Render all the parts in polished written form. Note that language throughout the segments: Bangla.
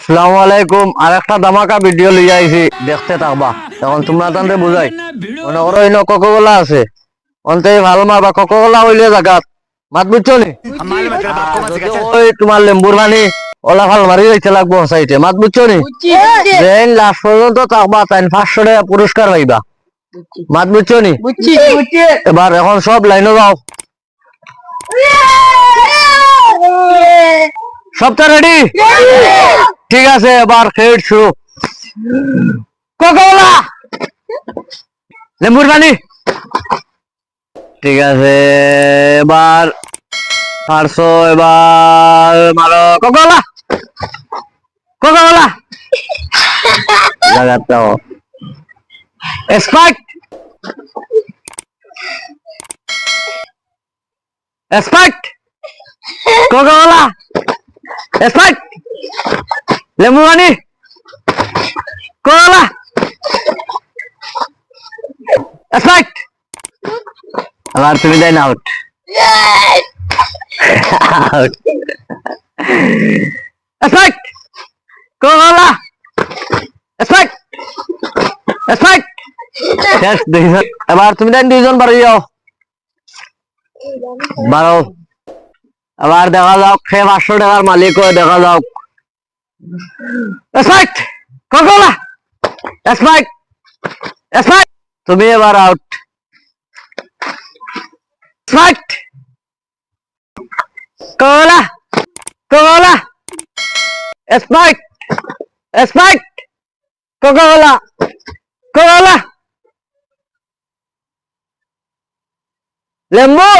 আসসালামু আলাইকুম। আর একটা ধামাকা ভিডিও লিয়ে আইছি, দেখতে থাকবা। এখন তোমরা তান্তে বুঝাই, মনে করো ইনো কোকোকোলা আছে, অন্তে ভাল মারবা। কোকোকোলা হইলে জাগাত মাত বুঝছো নি? ওই তোমার লেম্বুর পানি ওলা ভাল মারি যাইতে লাগবো সাইটে, মাত বুঝছো নি? দেন লাস্ট পর্যন্ত থাকবা, তাই 500 টাকা পুরস্কার পাইবা। মাত বুঝছো নি? এবার এখন সব লাইনে যাও, সবটা রেডি? ঠিক আছে, এবার খেল শুরু। কোকোকোলা, লেম্বুর পানি। ঠিক আছে, এবার পারছো, এবার মারো। কোকোকোলা, কোকোকোলা লাগাতাও। স্পাইক, স্পাইক, কোকোকোলা, স্পাইক, লেম্বু পানি, কোকোকোলা, স্পাইক। আবার তুমি then out. Out. Spike, Coca Cola, spike, spike. শেষ দুইজন। এবার তুমি দেন দুইজন বাড়ি যাও, বারো। আবার দেখা যাক সে 500 টাকার মালিক হয়ে, দেখা যাক। Spike, Coca Cola, spike, spike. তুমি এবার out. Spike, Coca Cola, Coca Cola, spike, spike, Coca Cola, Coca Cola, লেম্বু,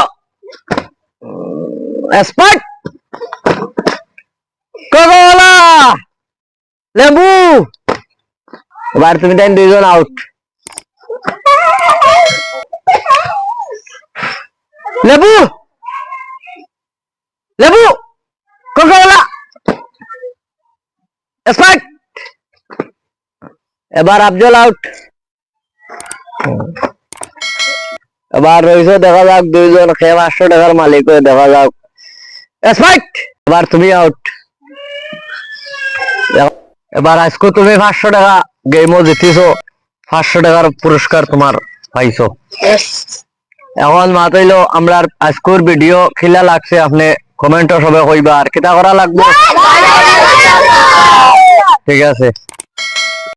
স্পাইক, কোকোকোলা, লেম্বু। এবার তুমি দেন দুইজন আউট। লেবু, লেবু, কোকোকোলা, স্পাইক। এবার আফজল আউট। এবার রয়েছে, দেখা যাক দুইজন খেয়ে 500 টাকার মালিক হয়ে, দেখা যাক। স্পাইক। এবার তুমি আউট। এবার আজকে তুমি 500 টাকা গেমও জিতিছো, 500 টাকার পুরস্কার তোমার পাইছো। এখন মাতাইলো আমরা আজকের ভিডিও খিলা লাগছে, আপনি কমেন্টও সবে কইবা আর কিটা করা লাগবে। ঠিক আছে।